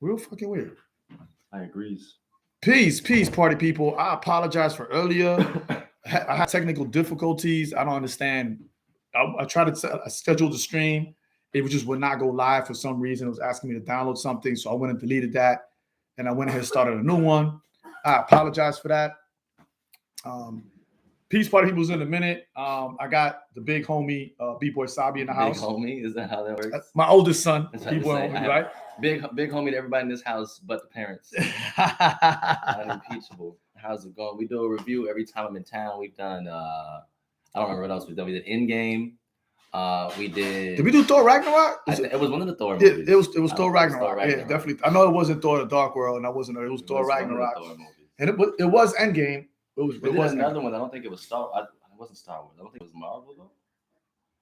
Real fucking weird. I agree. Peace, party people. I apologize for earlier. I had technical difficulties. I don't understand. I tried to schedule the stream. It just would not go live for some reason. It was asking me to download something, so I went and deleted that, and I went ahead and started a new one. I apologize for that. Peace party people's in a minute. I got the big homie B-Boy Sabi in the house. Big homie, is that how that works? My oldest son, B-Boy homie, right? Big homie to everybody in this house, but the parents. Unimpeachable. How's it going? We do a review every time I'm in town. We've done. I don't remember what else we've done. We did Endgame. We did. Did we do Thor Ragnarok? It was one of the Thor movies. It was Thor Ragnarok. Yeah, definitely. I know it wasn't Thor: The Dark World, and I wasn't. It was Thor Ragnarok. And it was Endgame. It was another one. I don't think it was Star. It wasn't Star Wars. I don't think it was Marvel though.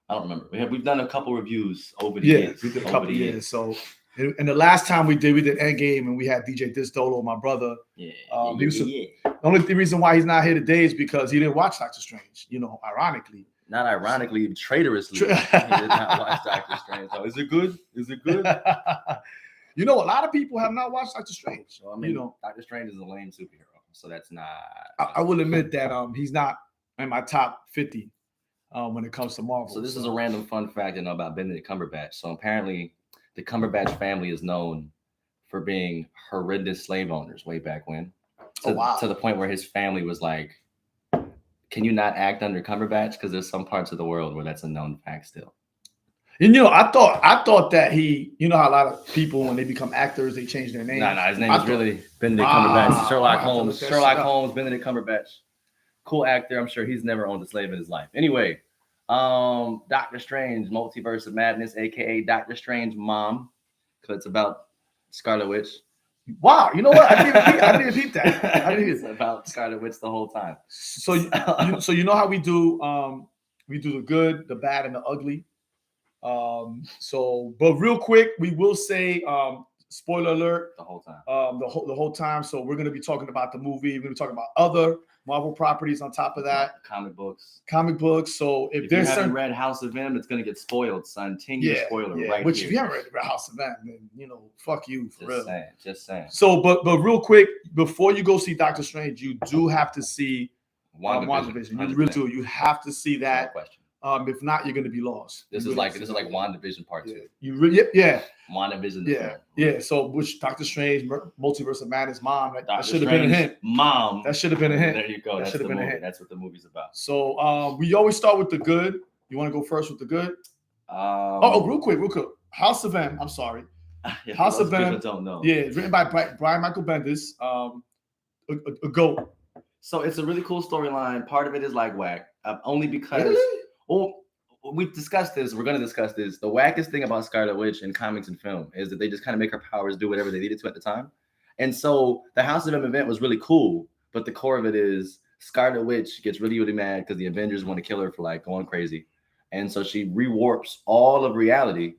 I don't remember. We've done a couple reviews over the years. We did a couple of years. So, and the last time we did Endgame, and we had DJ Disdolo, my brother. Yeah. The only reason why he's not here today is because he didn't watch Doctor Strange. You know, ironically. Not ironically, traitorously. He did not watch Doctor Strange. So, is it good? Is it good? You know, a lot of people have not watched Doctor Strange. So, I mean, Doctor Strange is a lame superhero. So that's not. I will admit that he's not in my top 50 when it comes to Marvel. So this is a random fun fact I know about Benedict Cumberbatch. So apparently, the Cumberbatch family is known for being horrendous slave owners way back when. To the point where his family was like, "Can you not act under Cumberbatch?" Because there's some parts of the world where that's a known fact still. And I thought that how a lot of people when they become actors they change their name. No, his name is really Benedict Cumberbatch. Sherlock Holmes, Benedict Cumberbatch. Cool actor. I'm sure he's never owned a slave in his life. Anyway, Doctor Strange, Multiverse of Madness, aka Doctor Strange Mom, because it's about Scarlet Witch. Wow, you know what? I didn't even peep that. It's about Scarlet Witch the whole time. So you know how we do the good, the bad, and the ugly. But real quick, we will say spoiler alert the whole time. The whole time. So we're gonna be talking about the movie. We're gonna be talking about other Marvel properties on top of that. Comic books. So if there's you haven't read House of M, it's gonna get spoiled, son. 10-year spoiler right Which here. if you haven't read House of M, then fuck you for real. Just saying. So but real quick, before you go see Doctor Strange, you do have to see WandaVision. You really do. You have to see that. No question. If not, you're going to be lost. This is like WandaVision Part 2. WandaVision. Yeah. So, which Doctor Strange, Multiverse of Madness, Mom. That should have been a hint. Mom. That should have been a hint. There you go. That should have been a hint. That's what the movie's about. So, we always start with the good. You want to go first with the good? Real quick. House of M. I'm sorry. House of M. Don't know. Yeah, it's written by Brian Michael Bendis. A GOAT. So it's a really cool storyline. Part of it is like whack, only because. Really? Well, we've discussed this. We're going to discuss this. The wackest thing about Scarlet Witch in comics and film is that they just kind of make her powers do whatever they needed to at the time. And so the House of M event was really cool, but the core of it is Scarlet Witch gets really, really mad because the Avengers want to kill her for like going crazy. And so she rewarps all of reality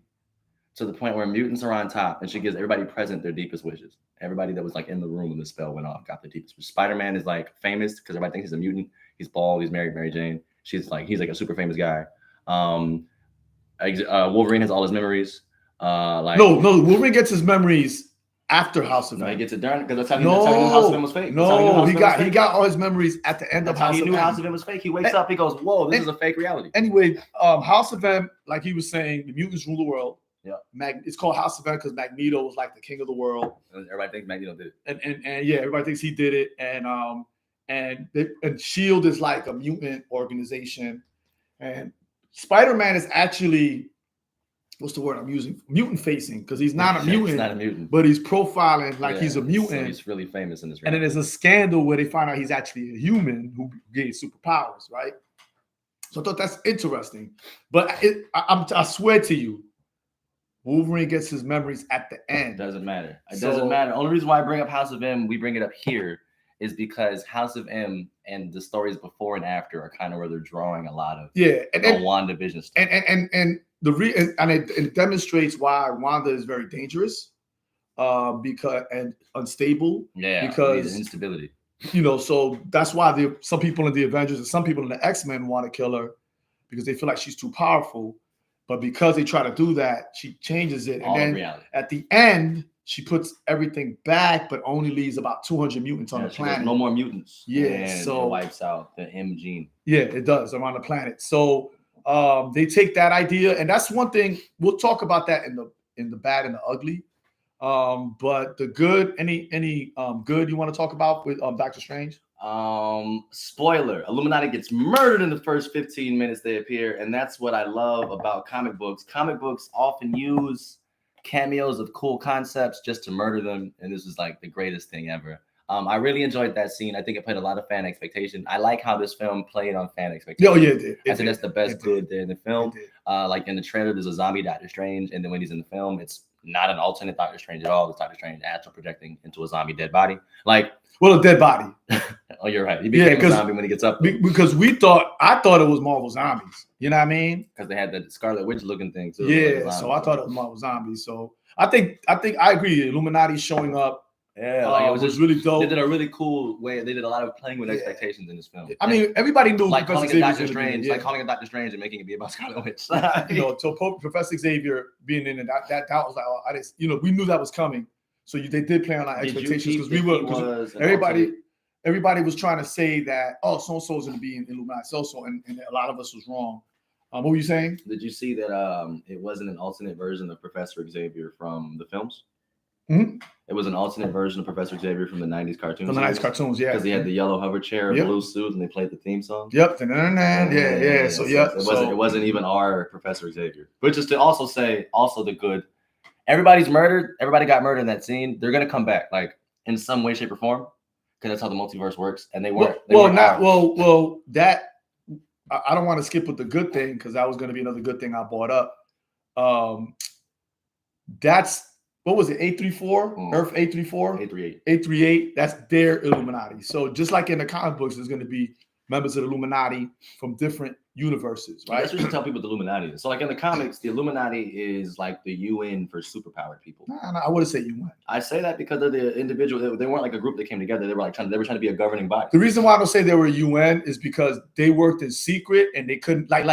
to the point where mutants are on top, and she gives everybody present their deepest wishes. Everybody that was like in the room when the spell went off got the deepest wishes. Spider-Man is like famous because everybody thinks he's a mutant. He's bald. He's married Mary Jane. He's like a super famous guy. Wolverine has all his memories. No, Wolverine gets his memories after House of M. No, he gets it during because that's how House of M was fake. No, he got all his memories at the end of House of M. He knew House of M was fake. He wakes up, he goes, "Whoa, this is a fake reality." Anyway, House of M, like he was saying, the mutants rule the world. Yeah, it's called House of M because Magneto was like the king of the world. Everybody thinks Magneto did it. And yeah, everybody thinks he did it. And Shield is like a mutant organization. And Spider-Man is actually, what's the word I'm using? Mutant facing, because he's not a mutant. He's not a mutant. But he's profiling like he's a mutant. So he's really famous in this. And then there's a scandal where they find out he's actually a human who gains superpowers, right? So I thought that's interesting. But I swear to you, Wolverine gets his memories at the end. Doesn't matter. It doesn't matter. The only reason why I bring up House of M, we bring it up here, is because House of M and the stories before and after are kind of where they're drawing a lot of WandaVision stuff. And it demonstrates why Wanda is very dangerous, because and unstable. Yeah, because instability. So that's why some people in the Avengers and some people in the X-Men want to kill her because they feel like she's too powerful. But because they try to do that, she changes it. And then at the end, she puts everything back, but only leaves about 200 mutants on the She planet. goes, no more mutants. Yeah, and so it wipes out the M gene. Yeah, it does around the planet. So they take that idea, and that's one thing we'll talk about that in the bad and the ugly. But the good, any good you want to talk about with Doctor Strange? Spoiler: Illuminati gets murdered in the first 15 minutes they appear, and that's what I love about comic books. Comic books often use cameos of cool concepts just to murder them, and this is like the greatest thing ever. I really enjoyed that scene. I think it played a lot of fan expectation. I like how this film played on fan expectation. Oh yeah, it did. I think that's the best good there in the film. Like in the trailer, there's a zombie Doctor Strange, and then when he's in the film, it's not an alternate Doctor Strange at all. It's Doctor Strange astral projecting into a zombie dead body. Like, well, a dead body. Oh, you're right. He became a zombie when he gets up. Because I thought it was Marvel Zombies. You know what I mean? Because they had the Scarlet Witch looking thing too. Yeah, like so I thought it was Marvel Zombies. So I think I agree. Illuminati showing up. Yeah, like it was just really dope. They did a really cool way. They did a lot of playing with expectations in this film. I mean, everybody knew like calling it Doctor Strange, like calling it Doctor Strange and making it be about Scarlet Witch. So Professor Xavier being in it, that was like, I just, we knew that was coming. So they did play on our expectations because everybody was trying to say that so and so is going to be in Illuminati, and a lot of us was wrong. What were you saying? Did you see that it wasn't an alternate version of Professor Xavier from the films? Mm-hmm. It was an alternate version of Professor Xavier from the 90s cartoons. From the 90s cartoons, yeah. Because he had the yellow hover chair, blue suit, and they played the theme song. Yep. Yeah. So it wasn't even our Professor Xavier. Which is to also say, the good. Everybody's murdered. Everybody got murdered in that scene. They're gonna come back, like in some way, shape, or form, because that's how the multiverse works. And they weren't. That I don't want to skip with the good thing because that was going to be another good thing I brought up. That's. What was it? 834? Earth 834? 838. 838. That's their Illuminati. So just like in the comic books, there's going to be members of the Illuminati from different universes, right? That's just to tell people what the Illuminati is. So like in the comics, the Illuminati is like the UN for superpowered people. No, I wouldn't say UN. I say that because of the individual. They weren't like a group that came together. They were trying to be a governing body. The reason why I don't say they were UN is because they worked in secret and they couldn't like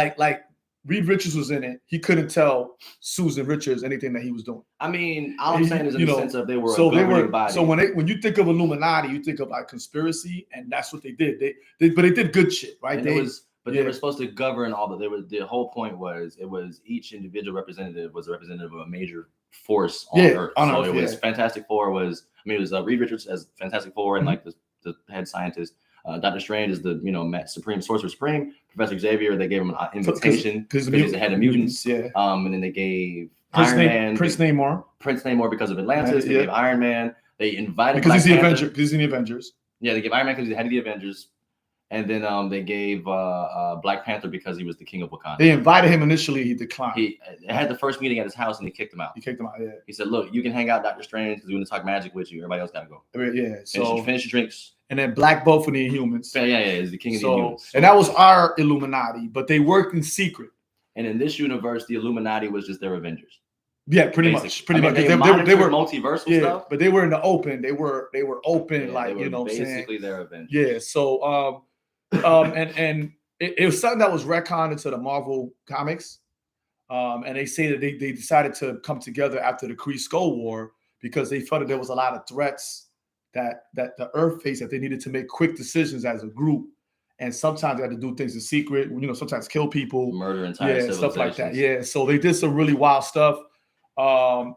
Reed Richards was in it. He couldn't tell Susan Richards anything that he was doing. I mean, all I'm saying is in the sense of they were a governing body. So when you think of Illuminati, you think of like conspiracy, and that's what they did. They did good shit, right? They were supposed to govern all that. The whole point was each individual representative was a representative of a major force on Earth. So it was Fantastic Four it was Reed Richards as Fantastic Four and like the head scientist. Doctor Strange is the Supreme Sorcerer Supreme. Professor Xavier, they gave him an invitation because he's the head of mutants. Yeah. And then they gave Iron Man, Prince Namor because of Atlantis. They gave Iron Man. They invited because he's in the Avengers. Yeah, they gave Iron Man because he's the head of the Avengers. And then they gave Black Panther because he was the king of Wakanda. They invited him initially. He declined. He had the first meeting at his house and they kicked him out. Yeah. He said, "Look, you can hang out, Doctor Strange, because we want to talk magic with you. Everybody else got to go." Yeah. So finish your drinks. And then Black Bolt for the Inhumans. Yeah, he's the king of the Inhumans. And that was our Illuminati, but they worked in secret. And in this universe, the Illuminati was just their Avengers. Yeah, pretty much. They were multiversal stuff, but they were in the open. They were open, basically their Avengers. Yeah. So and it was something that was retconned into the Marvel comics. And they say that they decided to come together after the Kree Skull War because they felt that there was a lot of threats that the Earth faced, that they needed to make quick decisions as a group, and sometimes they had to do things in secret. Sometimes kill people, murder entire civilizations, stuff like that. Yeah, so they did some really wild stuff. But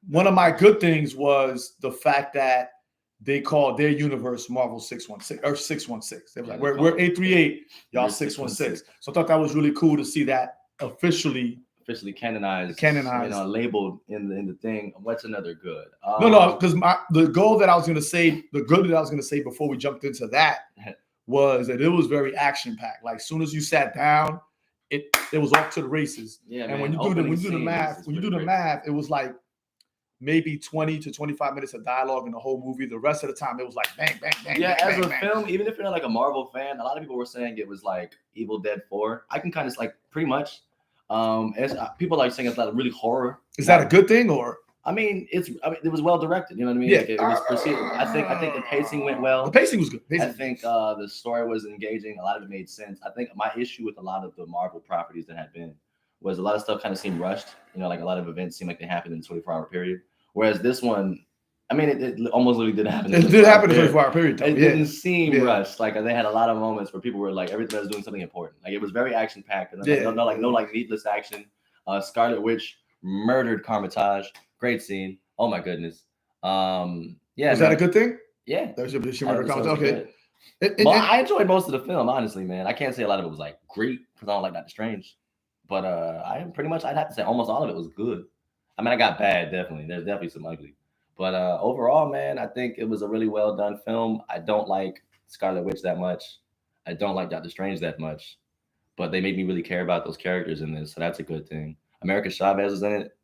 one of my good things was the fact that they called their universe Marvel 616 or 616. They were like, we're 838, y'all 616. So I thought that was really cool to see that officially canonized, labeled in the thing. What's another good? Because the good that I was gonna say before we jumped into that was that it was very action packed. Like as soon as you sat down, it was off to the races. Yeah, and when you do the math, it was like maybe 20 to 25 minutes of dialogue in the whole movie. The rest of the time, it was like bang, bang, bang. Yeah, bang, as bang, a film, even if you're not like a Marvel fan, a lot of people were saying it was like Evil Dead 4. I can kind of like pretty much. People like saying it's like really horror. Is that a good thing or? I mean, it was well directed. You know what I mean? Yeah. Like it was proceeded. I think the pacing went well. The pacing was good. I think the story was engaging. A lot of it made sense. I think my issue with a lot of the Marvel properties that had been was a lot of stuff kind of seemed rushed. You know, like a lot of events seemed like they happened in a 24-hour period. Whereas this one, I mean, it almost literally did happen. It did happen in a 24-hour period. Though. It didn't seem rushed. Like they had a lot of moments where people were like, everybody was doing something important. Like it was very action packed, and no needless action. Scarlet Witch murdered Carmitage. Great scene. Oh my goodness. Was that a good thing? Yeah. She murdered Carmitage. Okay. Well, I enjoyed most of the film, honestly, man. I can't say a lot of it was like great because I don't like Doctor Strange, but I'd have to say almost all of it was good. I mean, I got bad, definitely. There's definitely some ugly. But overall, man, I think it was a really well done film. I don't like Scarlet Witch that much. I don't like Doctor Strange that much. But they made me really care about those characters in this, so that's a good thing. America Chavez is in it.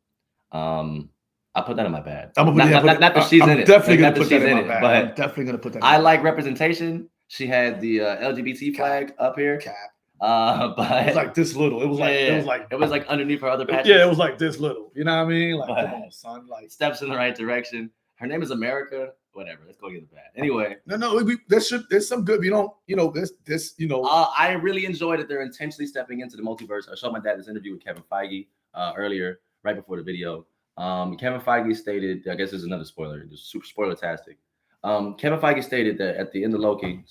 I put that in my bad. Not that she's in it. Definitely gonna put that in my bad. But I'm definitely gonna put that. I like representation. She had the LGBT flag up here. Cap. But it was like this little. It was like underneath her other patches. Yeah, it was like this little. You know what I mean? Like, come on, son. Like steps in the right direction. Her name is America. Whatever. Let's go get the bad. Anyway. No. There's some good. I really enjoyed that they're intentionally stepping into the multiverse. I showed my dad this interview with Kevin Feige earlier, right before the video. Kevin Feige stated, I guess this is another spoiler. It's super spoiler-tastic. Kevin Feige stated that at the end of Loki,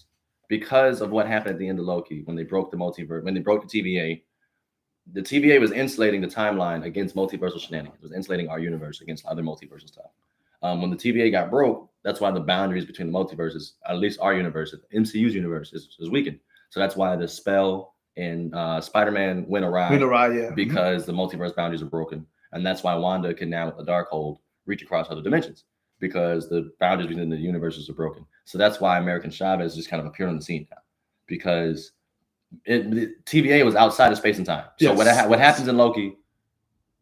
because of what happened at the end of Loki, when they broke the multiverse, when they broke the TVA was insulating the timeline against multiversal shenanigans. It was insulating our universe against other multiversal stuff. When the TVA got broke, that's why the boundaries between the multiverses, at least our universe, MCU's universe, is weakened. So that's why the spell in Spider-Man went awry, because the multiverse boundaries are broken. And that's why Wanda can now, with the Darkhold, reach across other dimensions, because the boundaries within the universes are broken. So that's why American Chavez just kind of appeared on the scene now, because the TVA was outside of space and time. So what happens in Loki,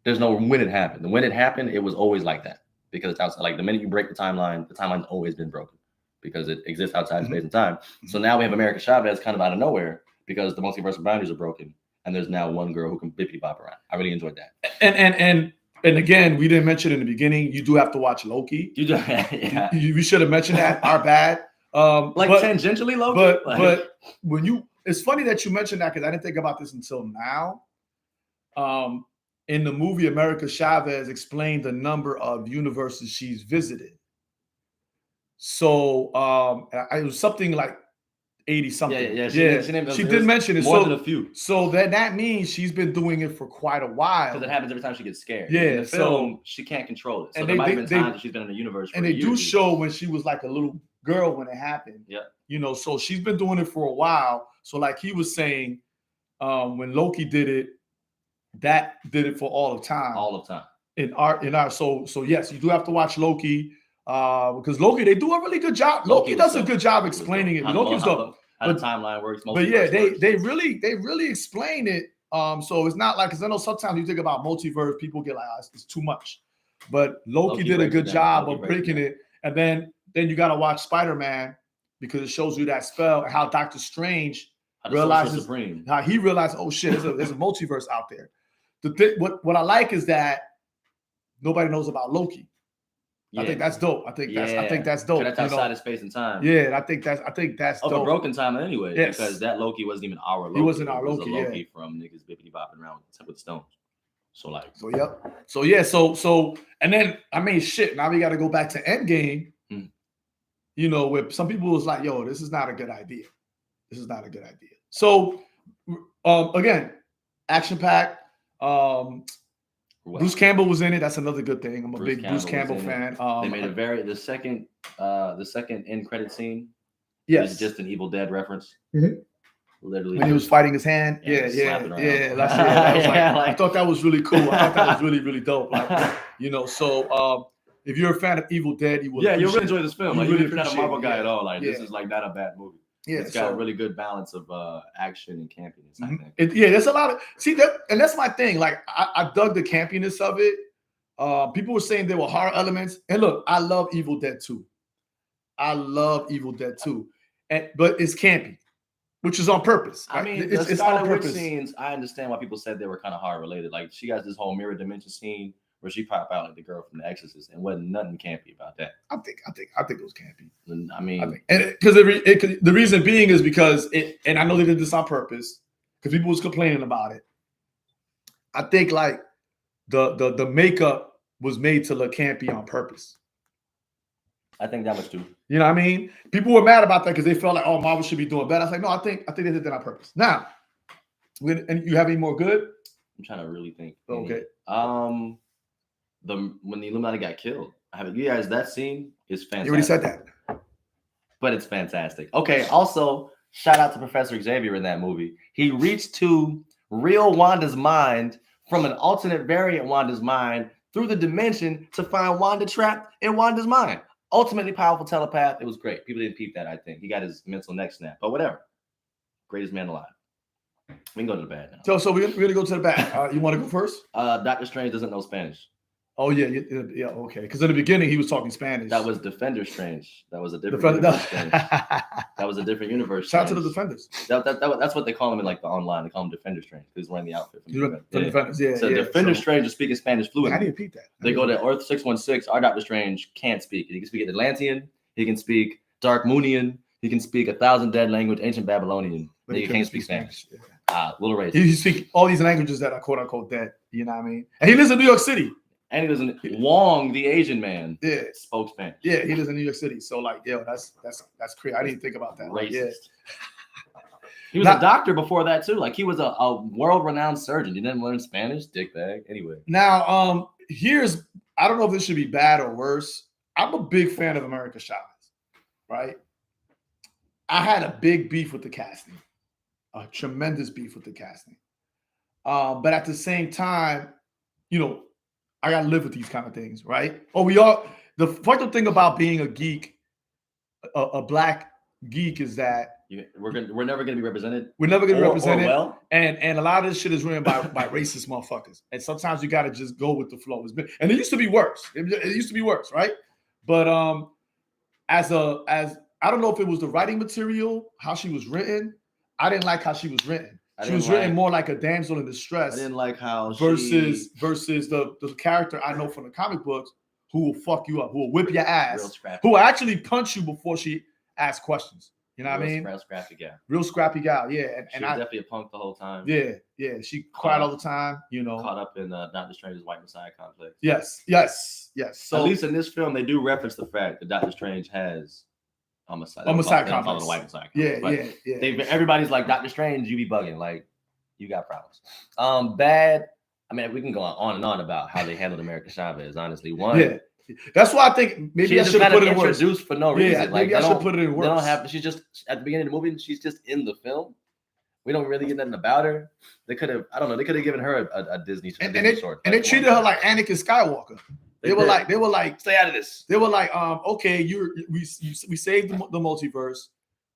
there's no when it happened. When it happened, it was always like that, because it's outside. Like the minute you break the timeline's always been broken because it exists outside of space and time. So now we have America Chavez kind of out of nowhere because the multiversal boundaries are broken. And there's now one girl who can bippity bop around. I really enjoyed that. And again, we didn't mention in the beginning, you do have to watch Loki. You do, yeah. We should have mentioned that. Our bad. Tangentially Loki. But when it's funny that you mentioned that, because I didn't think about this until now. In the movie, America Chavez explained the number of universes she's visited. So it was something like 80 something. Yeah. She did mention it. More than a few. So that means she's been doing it for quite a while. Because it happens every time she gets scared. Yeah. In the film, she can't control it. So there might have been times that she's been in the universe. And they do show when she was like a little girl when it happened. Yeah. So she's been doing it for a while. So like he was saying, when Loki did it, that did it for all of time. All of time. So yes, you do have to watch Loki. Because Loki, they do a really good job. Loki does a good job explaining it. Loki's dope. How the timeline works. But yeah, they really explain it. So it's not like, because I know sometimes you think about multiverse, people get like, it's too much. But Loki did a good job of breaking it. And then you got to watch Spider-Man, because it shows you that spell and how Doctor Strange realizes how he realized, oh shit, there's a multiverse out there. What I like is that nobody knows about Loki. Yeah. I think that's dope. I think that's dope. That's outside of space and time. Yeah, I think that's dope. A broken time anyway, because that Loki wasn't even our Loki. He wasn't our Loki. It was a Loki from niggas bippity bopping around with the stones. So and then I mean shit. Now we got to go back to Endgame. Where some people was like, "Yo, this is not a good idea. This is not a good idea." So again, action packed. Bruce Campbell was in it. That's another good thing. I'm a big Bruce Campbell fan. They made the second end credit scene. Yes, is just an Evil Dead reference. Mm-hmm. Literally, when he was fighting his hand. I thought that was really cool. I thought that was really, really dope. So if you're a fan of Evil Dead, you will. Yeah, you'll really enjoy this film. Like, you're not a Marvel guy at all. Like, this is like not a bad movie. Yeah, it's got a really good balance of action and campiness. I think. There's a lot of and that's my thing. Like, I dug the campiness of it. People were saying there were horror elements, and look, I love Evil Dead 2. But it's campy, which is on purpose. I mean, it's Scarlet Witch scenes. I understand why people said they were kind of horror related. Like, she got this whole mirror dimension scene where she popped out like the girl from The Exorcist, and wasn't nothing campy about that. I think it was campy. Because the reason being is because and I know they did this on purpose, because people was complaining about it. I think like the makeup was made to look campy on purpose. I think that much too. You know what I mean? People were mad about that because they felt like, oh, Marvel should be doing better. I was like, no, I think they did that on purpose. Now, and you have any more good? I'm trying to really think. Okay. When the Illuminati got killed, you guys, that scene is fantastic. You already said that. But it's fantastic. Okay, also, shout out to Professor Xavier in that movie. He reached to real Wanda's mind from an alternate variant Wanda's mind through the dimension to find Wanda trapped in Wanda's mind. Ultimately powerful telepath. It was great. People didn't peep that, I think. He got his mental neck snapped. But whatever. Greatest man alive. We can go to the bad now. So we're going to go to the bad. You want to go first? Doctor Strange doesn't know Spanish. Oh, yeah, okay. Because in the beginning, he was talking Spanish. That was Defender Strange. That was a different universe Strange. That was a different universe Shout out to the Defenders. That's what they call him in like the online. They call him Defender Strange because he's wearing the outfit. From the Defenders, yeah. So Defender Strange is speaking Spanish fluently. I didn't repeat that. They go to Earth 616. Our Doctor Strange can't speak. He can speak Atlantean. He can speak Dark Moonian. He can speak 1,000 dead language, ancient Babylonian. But he can't speak Spanish. Little racist. He speaks all these languages that are quote unquote dead. You know what I mean? And he lives in New York City. And he lives in Wong, the Asian man. Yeah, spoke Spanish. Yeah, he lives in New York City. So like, that's crazy. I didn't think about that. Racist. Like, yeah. He was a doctor before that too. Like he was a world-renowned surgeon. He didn't learn Spanish, dickbag. Anyway. Now, I don't know if this should be bad or worse. I'm a big fan of America Chavez, right? I had a big beef with the casting, a tremendous beef with the casting. But at the same time, I gotta live with these kind of things, right? The fucked thing about being a geek, a black geek, is that we're never gonna be represented. We're never gonna be represented. And a lot of this shit is written by racist motherfuckers. And sometimes you gotta just go with the flow. And it used to be worse. It used to be worse, right? But as I don't know if it was the writing material, how she was written. I didn't like how she was written. She was written more like a damsel in distress. I didn't like how versus the character I know from the comic books who will fuck you up, who will whip your ass, who will actually punch you before she asks questions. You know what I mean? Real scrappy gal. Real scrappy gal, yeah. And she was definitely a punk the whole time. Yeah. She cried all the time, Caught up in Doctor Strange's white messiah complex. Yes. So at least in this film, they do reference the fact that Doctor Strange has a messiah complex. White messiah complex. Yeah. Everybody's like, Doctor Strange, you be bugging. Like, you got problems. Bad. I mean, we can go on and on about how they handled America Chavez. Honestly, that's why I think maybe I should have put it in worse. Introduced for no reason. Yeah, maybe I should put it in worse. They don't have. She's just at the beginning of the movie. She's just in the film. We don't really get nothing about her. They could have. I don't know. They could have given her a Disney short. And they treated her like Anakin Skywalker. They were like, stay out of this. They were like, okay, we saved the multiverse.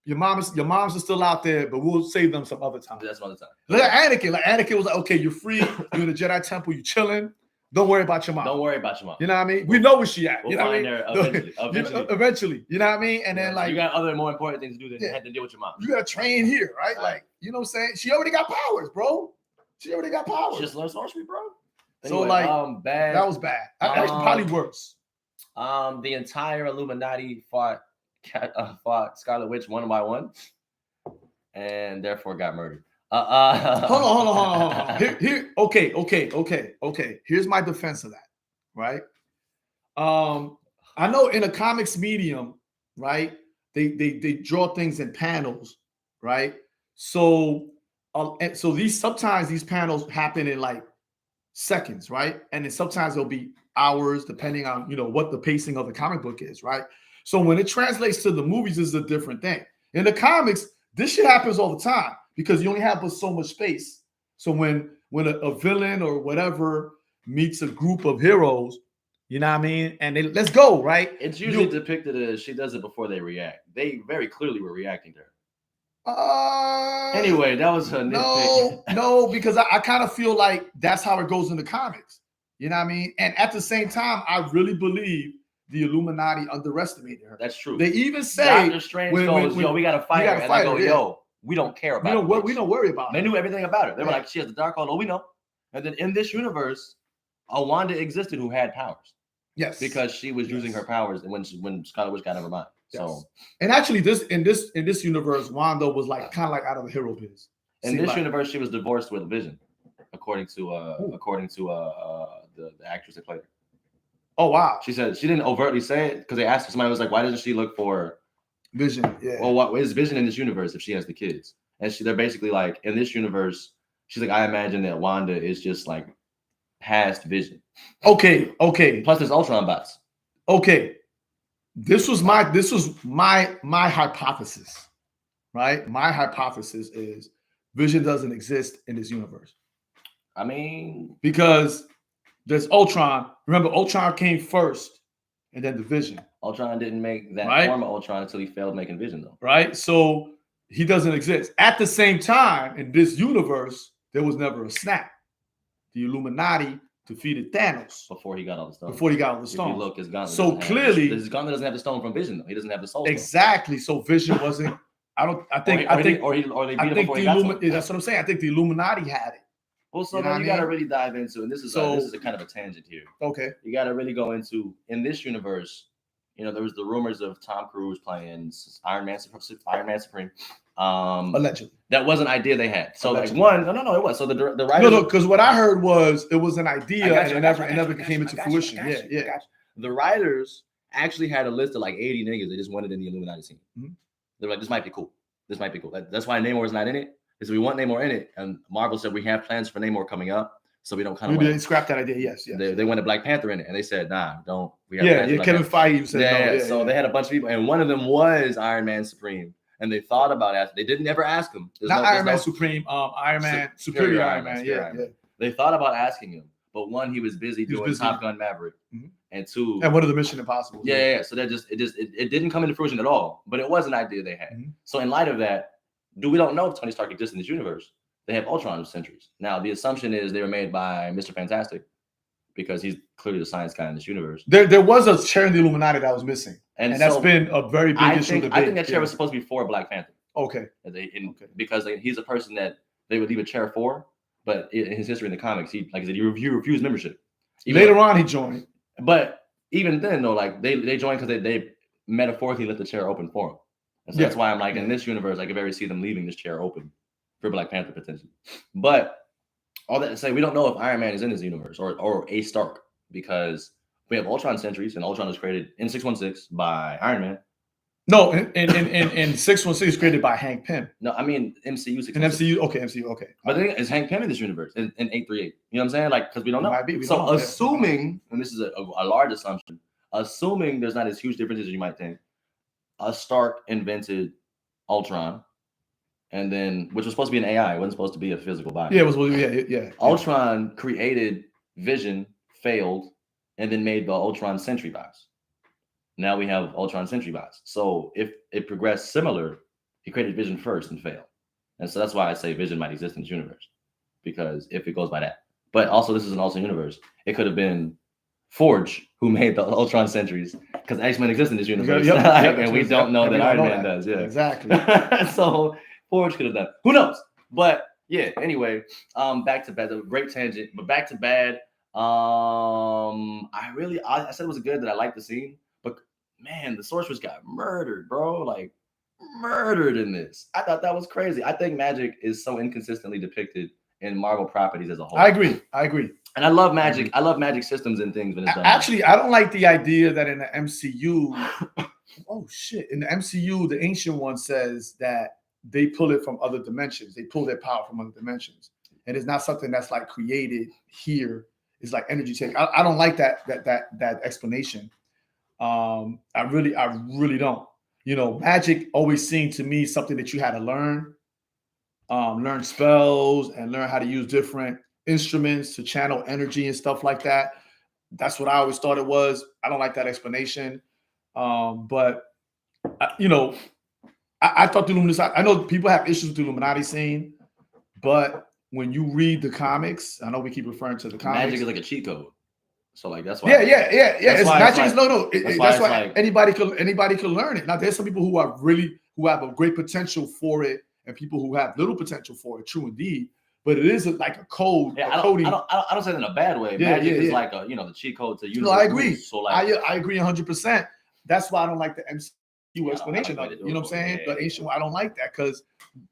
Your moms are still out there, but we'll save them some other time. That's another time. Like Anakin was like, okay, you're free. You're in the Jedi Temple. You're chilling. Don't worry about your mom. Don't worry about your mom. You know what I mean? We know where she at. We'll you know find what I mean? Her eventually. You know what I mean? And then you got other more important things to do than have to deal with your mom. You got to train here, right? Like, you know what I'm saying? She already got powers, bro. She already got powers. She just learned sorcery, bro. Anyway, so bad. That was bad. Actually, probably worse. The entire Illuminati fought Scarlet Witch one by one, and therefore got murdered. Hold on. Okay. Here's my defense of that, right? I know in a comics medium, right? They draw things in panels, right? So sometimes these panels happen in like seconds, right? And then sometimes it'll be hours, depending on what the pacing of the comic book is, right? So when it translates to the movies, it's a different thing. In the comics, this shit happens all the time because you only have so much space. So when a villain or whatever meets a group of heroes, you know what I mean, and let's go, right? It's usually depicted as she does it before they react. They very clearly were reacting to her. Anyway, that was her nitpick. No, because I kind of feel like that's how it goes in the comics. You know what I mean? And at the same time, I really believe the Illuminati underestimated her. That's true. They even say Doctor Strange goes, yo, we gotta fight her. And I go, yo, we don't care about her. We don't worry about her. They knew everything about her. They were like, she has the dark cloud. Oh, we know. And then in this universe, a Wanda existed who had powers. Yes. Because she was using her powers when Scarlet Witch got in her mind. So, and actually, in this universe, Wanda was like kind of like out of the hero biz. In this universe, she was divorced with Vision. according to the actress that played her. Oh wow. She said she didn't overtly say it because they asked her. Somebody was like, "Why doesn't she look for Vision?" Yeah. Well, what is Vision in this universe if she has the kids? And they're basically like, in this universe, she's like, I imagine that Wanda is just like past Vision. Okay. Plus, there's Ultron bots. Okay. This was my hypothesis, right? My hypothesis is Vision doesn't exist in this universe. I mean, because there's Ultron. Remember, Ultron came first, and then the Vision. Ultron didn't make that form of Ultron until he failed making Vision, though. Right? So he doesn't exist. At the same time, in this universe, there was never a snap. The Illuminati defeated Thanos before he got all the stones. If you look, his gauntlet. So clearly, his gauntlet doesn't have the stone from Vision, though. He doesn't have the soul. Exactly. So Vision wasn't. I think they beat him before he got it. That's what I'm saying. I think the Illuminati had it. Well, so then you got to really dive into, and this is a kind of a tangent here. Okay. You got to really go into, in this universe, there was the rumors of Tom Cruise playing Iron Man Supreme. Allegedly. That was an idea they had. So Allegedly. No, it was. So the writers. No, because what I heard was it was an idea and it never came into fruition. Yeah. The writers actually had a list of like 80 niggas they just wanted in the Illuminati scene. Mm-hmm. They're like, this might be cool. That's why Namor is not in it. Is we want Namor in it, and Marvel said we have plans for Namor coming up, so we don't kind of. Maybe they scrapped that idea. Yes. They wanted Black Panther in it, and they said, "Nah, don't." We have Kevin Feige said no. Yeah. So they had a bunch of people, and one of them was Iron Man Supreme, and they thought about it. They didn't ever ask him. Iron Man Supreme, Iron Man Superior Iron Man. Yeah. They thought about asking him, but one, he was busy doing Top Gun Maverick, and two, and one of the Mission Impossible. Yeah. So it didn't come into fruition at all, but it was an idea they had. So in light of that, we don't know if Tony Stark exists in this universe. They have Ultron sentries. Now, the assumption is they were made by Mr. Fantastic because he's clearly the science guy in this universe. There was a chair in the Illuminati that was missing. And that's been a very big issue. I think that chair was supposed to be for Black Panther. Okay. Because he's a person that they would leave a chair for, but in his history in the comics, he refused membership. Later on, he joined. But even then, though, like they joined because they metaphorically left the chair open for him. And so that's why I'm like, in this universe, I could very see them leaving this chair open for Black Panther potentially. But all that to say, we don't know if Iron Man is in this universe or a Stark, because we have Ultron sentries, and Ultron was created in 616 by Iron Man. No, in 616 is created by Hank Pym. No, I mean MCU 616. MCU, okay. But then is Hank Pym in this universe in 838? You know what I'm saying? Like, because we don't know. So assuming, and this is a large assumption, assuming there's not as huge differences as you might think, a Stark invented Ultron, and then, which was supposed to be an AI, it wasn't supposed to be a physical body. Yeah, it was. Yeah. Ultron created Vision, failed, and then made the Ultron Sentry bots. Now we have Ultron Sentry bots. So if it progressed similar, he created Vision first and failed. And so that's why I say Vision might exist in this universe, because if it goes by that. But also, this is an alternate universe. It could have been Forge who made the Ultron Sentries, because X-Men exists in this universe. And we don't know that Iron Man does. Yeah, exactly. So Forge could have done. Who knows? But yeah, anyway, back to bad. A great tangent, but back to bad. I said it was good, that I liked the scene, but man, the Sorceress got murdered, bro. Like murdered in this. I thought that was crazy. I think magic is so inconsistently depicted in Marvel properties as a whole. I agree. And I love magic. I love magic systems and things when it's done. Actually, I don't like the idea that in the MCU, oh shit, in the MCU, the Ancient One says that they pull it from other dimensions. They pull their power from other dimensions, and it's not something that's like created here. It's like energy take. I don't like that explanation. I really don't. Magic always seemed to me something that you had to learn spells and learn how to use different instruments to channel energy and stuff like that. That's what I always thought it was. I don't like that explanation. But I thought the Illuminati, I know people have issues with the Illuminati scene, but when you read the comics, I know we keep referring to the comics. Magic is like a cheat code. So like that's why. Yeah. It's magic. That's why anybody could learn it. Now there's some people who have a great potential for it, and people who have little potential for it. True indeed. But it is like a code. Yeah, I don't say that in a bad way. Magic is like the cheat code to universe. No, I agree. So like, I agree 100%. That's why I don't like the MCU explanation of it. You know what I'm saying? The ancient, I don't like that, because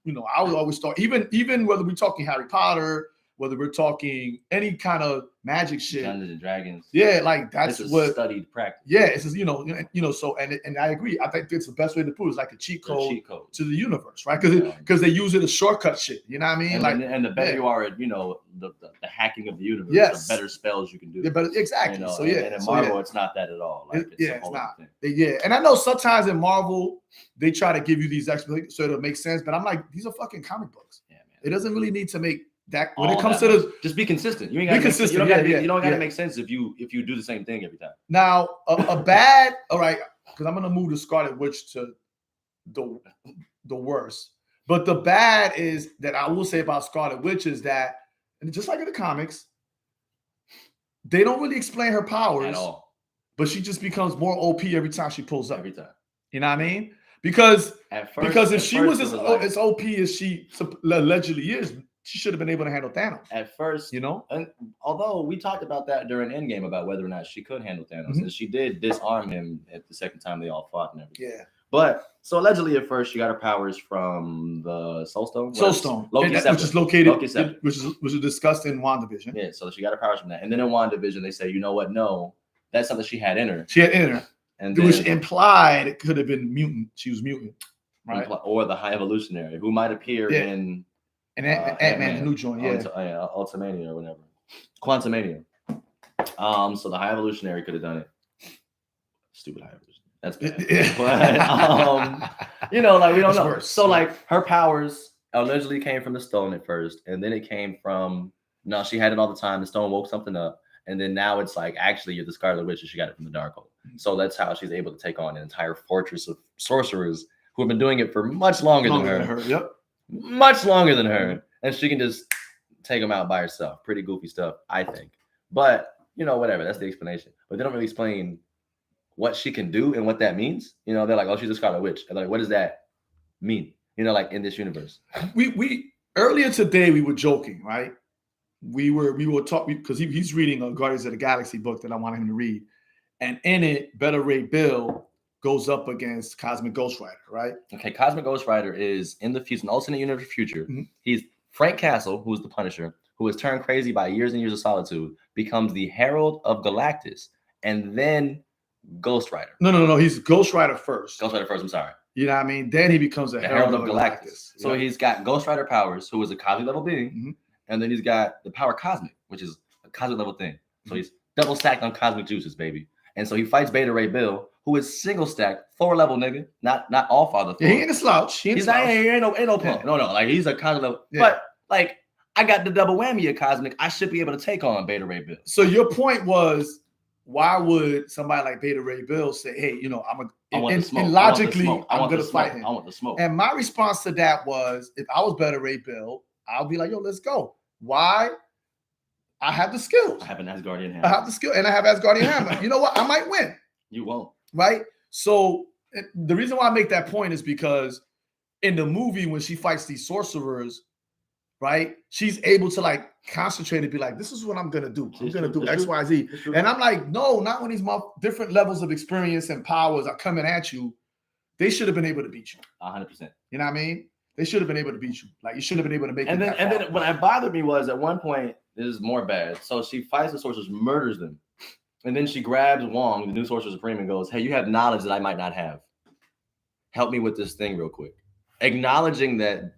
I would always thought, even whether we're talking Harry Potter, whether we're talking any kind of magic shit. Dungeons and Dragons. Yeah, like that's It's a what studied practice. Yeah, it's just, so and I agree. I think it's the best way to put it. It's like a cheat code to the universe, right? Because they use it as shortcut shit. You know what I mean? And the better you are at, the hacking of the universe, the better spells you can do. Yeah, but exactly. So yeah, and in Marvel, it's not that at all. Like it's not. Yeah, and I know sometimes in Marvel they try to give you these explanations so it'll make sense, but I'm like, these are fucking comic books. Yeah, man. It doesn't really need to make that when it comes to the just be consistent. You ain't gotta be consistent. You don't gotta make sense if you do the same thing every time. Now a bad, all right, because I'm gonna move the Scarlet Witch to the worst. But the bad is that I will say about Scarlet Witch is that, and just like in the comics, they don't really explain her powers at all. But she just becomes more OP every time she pulls up. Every time. You know what I mean? Because if she was as OP as she allegedly is, she should have been able to handle Thanos. At first, and although we talked about that during Endgame about whether or not she could handle Thanos, and she did disarm him at the second time they all fought and everything. Yeah. But so allegedly at first she got her powers from the Soul Stone. Soul Stone, which is located, which was discussed in WandaVision. Yeah, so she got her powers from that, and then in WandaVision they say, you know what? No, that's something she had in her. And which implied it could have been mutant. She was mutant, right? Or the High Evolutionary, who might appear in Ant-Man, the new joint, Ultimania or whatever, Quantumania. So the High Evolutionary could have done it. Stupid High Evolutionary. That's bad. But we don't know. So like her powers allegedly came from the stone at first, and then it came from she had it all the time. The stone woke something up, and then now it's like actually you're the Scarlet Witch, and she got it from the Darkhold. So that's how she's able to take on an entire fortress of sorcerers who have been doing it for much longer than her. Yep. Much longer than her, and she can just take them out by herself. Pretty goofy stuff, I think. But whatever. That's the explanation. But they don't really explain what she can do and what that means. They're like, oh, she's a Scarlet Witch. And like, what does that mean? Like in this universe. We earlier today we were joking, right? We were talking because he's reading a Guardians of the Galaxy book that I wanted him to read, and in it, Beta Ray Bill goes up against Cosmic Ghost Rider, right? Okay, Cosmic Ghost Rider is in the future, an alternate universe future. Mm-hmm. He's Frank Castle, who's the Punisher, who is turned crazy by years and years of solitude, becomes the Herald of Galactus, and then Ghost Rider. No. He's Ghost Rider first. Ghost Rider first, I'm sorry. You know what I mean? Then he becomes the Herald of Galactus. So he's got Ghost Rider powers, who is a cosmic level being, and then he's got the power cosmic, which is a cosmic level thing. So he's double stacked on cosmic juices, baby. And so he fights Beta Ray Bill, who is single stacked, Thor level nigga, not all father. Yeah, he ain't a slouch. He's not ain't no punk. No, like he's a cosmic level. Yeah. But like I got the double whammy of cosmic. I should be able to take on Beta Ray Bill. So your point was, why would somebody like Beta Ray Bill say, "Hey, logically, I'm gonna fight him"? I want the smoke. And my response to that was, if I was Beta Ray Bill, I'll be like, "Yo, let's go." Why? I have the skills. I have an Asgardian hammer. I have the skill, and I have Asgardian hammer. You know what? I might win. You won't. Right? So the reason why I make that point is because in the movie, when she fights these sorcerers, right, she's able to like concentrate and be like, this is what I'm going to do. I'm going to do X, Y, Z. And I'm like, no, not when these different levels of experience and powers are coming at you. They should have been able to beat you. 100%. You know what I mean? They should have been able to beat you. Like you should have been able to make it. And then what bothered me was at one point, this is more bad. So she fights the sorcerers, murders them. And then she grabs Wong, the new Sorcerer Supreme, and goes, hey, you have knowledge that I might not have. Help me with this thing real quick. Acknowledging that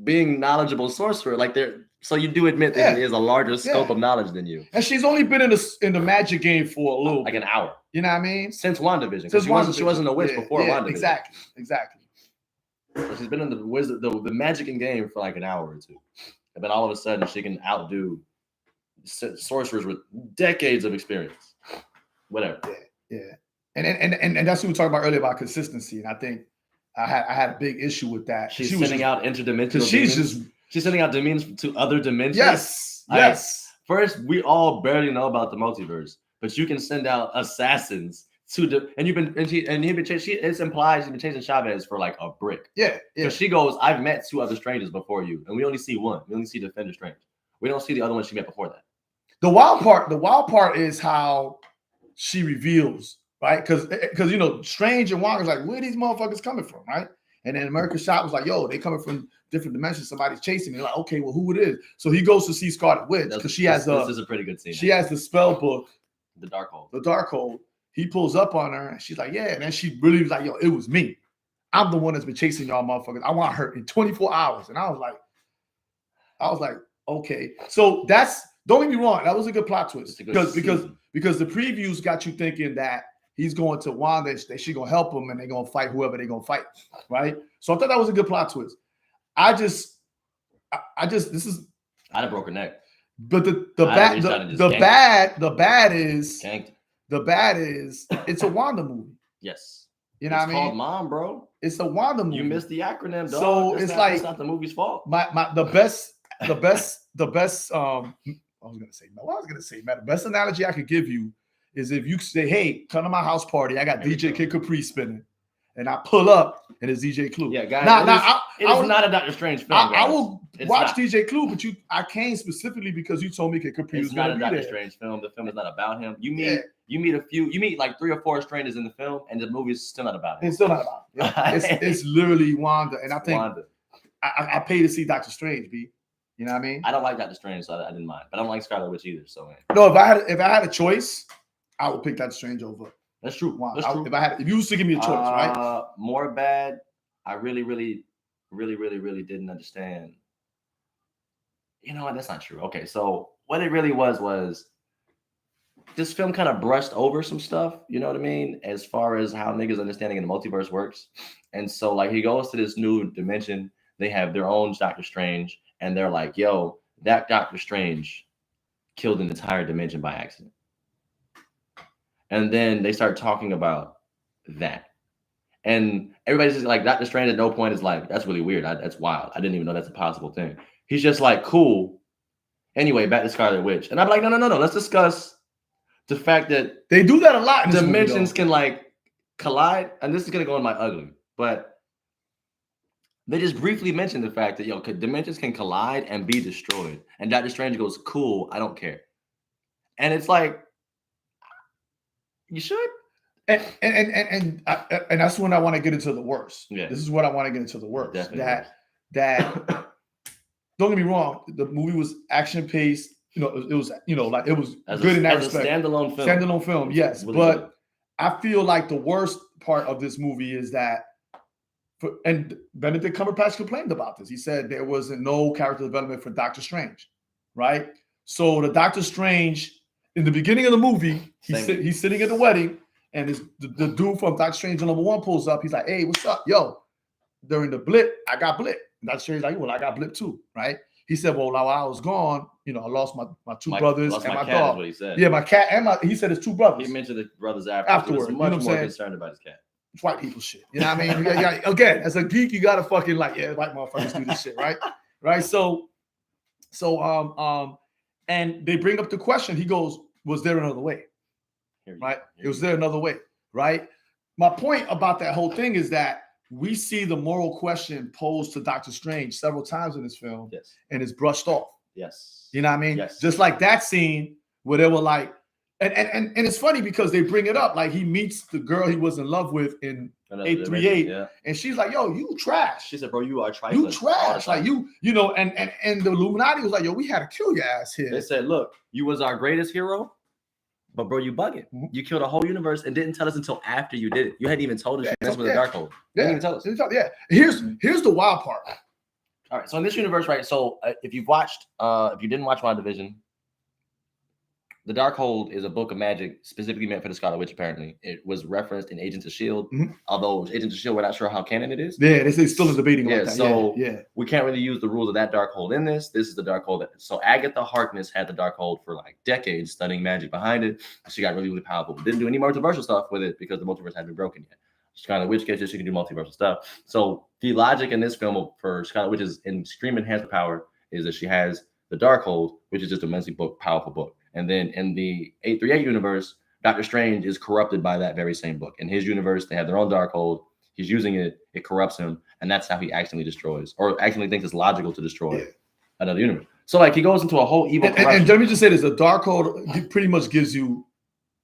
being knowledgeable sorcerer, like so you do admit that there's a larger scope of knowledge than you. And she's only been in the magic game for a little like an hour. You know what I mean? Since WandaVision. She wasn't a witch before WandaVision. Exactly. So she's been in the magicking game for like an hour or two. And then all of a sudden she can outdo sorcerers with decades of experience. Whatever. Yeah. And that's what we were talking about earlier about consistency. And I think I had a big issue with that. She's sending out interdimensional demons. She's sending out demons to other dimensions. Yes. First, we all barely know about the multiverse, but you can send out assassins it's implied she's been chasing Chavez for like a brick. Yeah. So she goes, I've met two other strangers before you, and we only see one. We only see Defender Strange. We don't see the other one she met before that. The wild part is how she reveals, right? Because Strange and Wanda's like, where are these motherfuckers coming from, right? And then American Shop was like, yo, they coming from different dimension. Somebody's chasing me. Like, okay, well, who it is? So he goes to see Scarlet Witch because she has this is a pretty good scene. She has the spell book, the Darkhold. The Darkhold. He pulls up on her and she's like, yeah. And then she really was like, yo, it was me. I'm the one that's been chasing y'all motherfuckers. I want her in 24 hours. And I was like, okay. So don't get me wrong, that was a good plot twist. Because the previews got you thinking that he's going to Wanda, that she's gonna help him and they're gonna fight whoever they're gonna fight. Right. So I thought that was a good plot twist. I'd have broke her neck. But the bad is it's a Wanda movie. Yes. You know what I mean? It's called Mom, bro. It's a Wanda movie. You missed the acronym, dog. So it's not the movie's fault. The best the best analogy I could give you is if you say, hey, come to my house party. I got DJ Kid Capri spinning. And I pull up and it's DJ Clue. Yeah, guys. It's not a Doctor Strange film. I will watch DJ Clue, but I came specifically because you told me Kid Capri was going to be there. It's not a Doctor Strange film. The film is not about him. You meet like 3 or 4 strangers in the film, and the movie is still not about him. It's still not about him. Yeah. it's literally Wanda, and I think I pay to see Doctor Strange. B, you know what I mean? I don't like Doctor Strange, so I didn't mind. But I don't like Scarlet Witch either. So no, if I had a choice, I would pick Doctor Strange over. That's true. That's true. If you was to give me a choice, right? More bad. I really didn't understand. You know what? That's not true. Okay, so what it really was this film kind of brushed over some stuff. You know what I mean? As far as how niggas understanding in the multiverse works, and so like he goes to this new dimension. They have their own Doctor Strange, and they're like, "Yo, that Doctor Strange killed an entire dimension by accident." And then they start talking about that. And everybody's just like, Doctor Strange at no point is like, that's really weird. That's wild. I didn't even know that's a possible thing. He's just like, cool. Anyway, back to Scarlet Witch. And I'm like, no. Let's discuss the fact that they do that a lot. Dimensions can like collide. And this is going to go in my ugly. But they just briefly mentioned the fact that, dimensions can collide and be destroyed. And Doctor Strange goes, cool, I don't care. And it's like, you should, and that's when I want to get into the worst. Yeah. This is what I want to get into the worst. Definitely. That don't get me wrong, the movie was action paced. It was good in that respect. Standalone film, yes. Really but good. I feel like the worst part of this movie is that, and Benedict Cumberbatch complained about this. He said there wasn't no character development for Doctor Strange, right? So the Doctor Strange. In the beginning of the movie, he's sitting at the wedding, and the dude from Doctor Strange #1 pulls up. He's like, "Hey, what's up, yo?" During the blip, I got blip. And Doctor Strange's like, "Well, I got blip too, right?" He said, "Well, while I was gone, I lost my two brothers and my dog." What he said. Yeah, my cat and he said his 2 brothers. He mentioned the brothers afterwards. He was much more concerned about his cat. It's white people shit. You know what I mean? Again, as a geek, you gotta fucking white motherfuckers do this shit, right? Right. So, and they bring up the question. He goes, was there another way? Right? Was there another way? Right? My point about that whole thing is that we see the moral question posed to Doctor Strange several times in this film, and it's brushed off. Yes. You know what I mean? Yes. Just like that scene where they were like, and it's funny because they bring it up, like he meets the girl he was in love with in 838, and she's like, "Yo, you trash." She said, "Bro, you are trifling. You trash." Like and the Illuminati was like, "Yo, we had to kill your ass here." They said, "Look, you was our greatest hero, but bro, you bugging. Mm-hmm. You killed a whole universe and didn't tell us until after you did it. You hadn't even told us you messed with the Darkhold. You didn't even tell us." Yeah. Here's the wild part. All right. So in this universe, right? So if you didn't watch WandaVision, the Darkhold is a book of magic specifically meant for the Scarlet Witch. Apparently, it was referenced in Agents of S.H.I.E.L.D. Mm-hmm. Although Agents of S.H.I.E.L.D. we're not sure how canon it is. Yeah, they're still debating about that. So we can't really use the rules of that Darkhold in this. This is the Darkhold. So Agatha Harkness had the Darkhold for like decades, studying magic behind it. She got really, really powerful. Didn't do any multiversal stuff with it because the multiverse hadn't been broken yet. Scarlet Witch gets it, she can do multiversal stuff. So the logic in this film for Scarlet Witch's extreme enhanced power is that she has the Darkhold, which is just an immensely powerful book. And then in the 838 universe, Doctor Strange is corrupted by that very same book. In his universe, they have their own Darkhold. He's using it. It corrupts him. And that's how he accidentally destroys, or accidentally thinks it's logical to destroy another universe. So like he goes into a whole evil corruption. And let me just say this, the Darkhold pretty much gives you,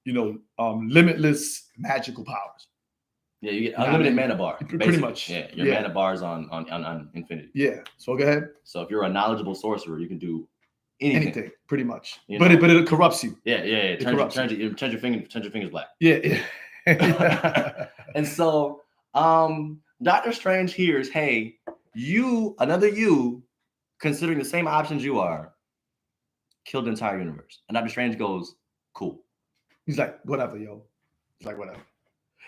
limitless magical powers. Yeah, you get unlimited mana bar. Pretty basically. much. Yeah, your mana bar is on infinity. Yeah. So go ahead. So if you're a knowledgeable sorcerer, you can do anything pretty much. You but know? it corrupts you. Yeah. It Turns your fingers black. Yeah. And so Doctor Strange hears, hey, another you, considering the same options you are, killed the entire universe. And Doctor Strange goes, cool. He's like, whatever, yo. He's like, whatever.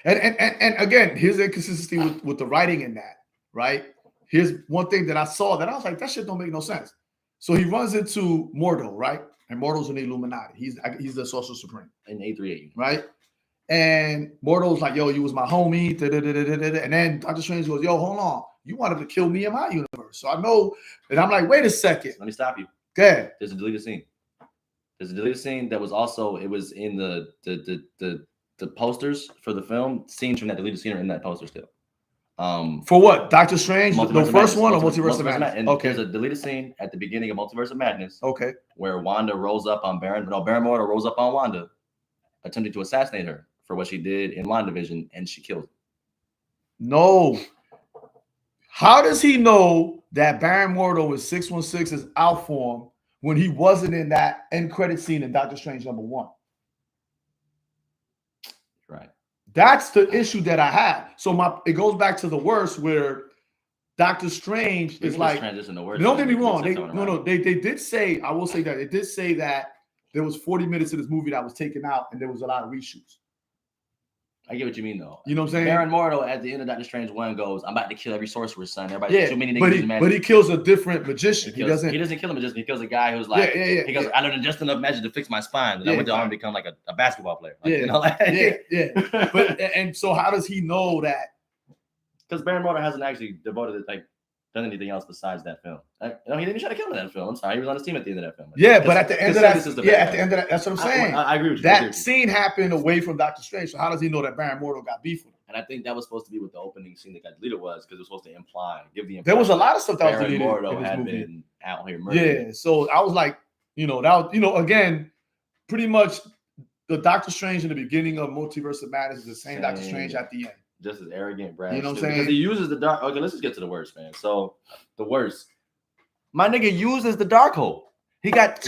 And again, here's the inconsistency with the writing in that, right? Here's one thing that I saw that I was like, that shit don't make no sense. So he runs into Mordo, right? And Mordo's in the Illuminati. He's the Sorcerer Supreme. In 838. Right? And Mordo's like, yo, you was my homie. And then Doctor Strange goes, yo, hold on. You wanted to kill me in my universe. So I know, and I'm like, wait a second. Let me stop you. Go ahead. There's a deleted scene. That was also, it was in the posters for the film. Scenes from that deleted scene are in that poster still. For what? Doctor Strange? The first one or Multiverse of Madness? And okay. There's a deleted scene at the beginning of Multiverse of Madness. Okay. Where Wanda rolls up on Baron Mordo rolls up on Wanda, attempting to assassinate her for what she did in WandaVision, and she kills him. No. How does he know that Baron Mordo is 616's out form when he wasn't in that end credit scene in Doctor Strange #1? Right. That's the issue that I had. So it goes back to the worst where Doctor Strange is like, don't get me wrong. They did say, I will say that it did say that there was 40 minutes of this movie that was taken out and there was a lot of reshoots. I get what you mean, though. You know what I'm saying? Baron Mordo at the end of Doctor Strange 1 goes, I'm about to kill every sorcerer's son. Everybody, too many niggas. But he kills a different magician. He doesn't kill a magician. He kills a guy who's like, he goes, I learned just enough magic to fix my spine. And I went on to become like a basketball player. Like, you know, like, But and so how does he know that? Because Baron Mordo hasn't actually done anything else besides that film. He didn't even try to kill him in that film. I'm sorry, he was on his team at the end of that film. But at the end of that, that's what I'm saying. I agree with you. That scene happened away from Doctor Strange. So how does he know that Baron Mordo got beef with him? And I think that was supposed to be what the opening scene that got deleted was, because it was supposed to give the impression there was a lot of stuff that was deleted. Mordo had been out here murdering. Yeah, so I was like, again, pretty much the Doctor Strange in the beginning of Multiverse of Madness is the same Doctor Strange at the end. Just as arrogant, Brad. You know what I'm saying? Because he uses the dark. Okay, let's just get to the worst, man. So the worst. My nigga uses the Darkhold. He got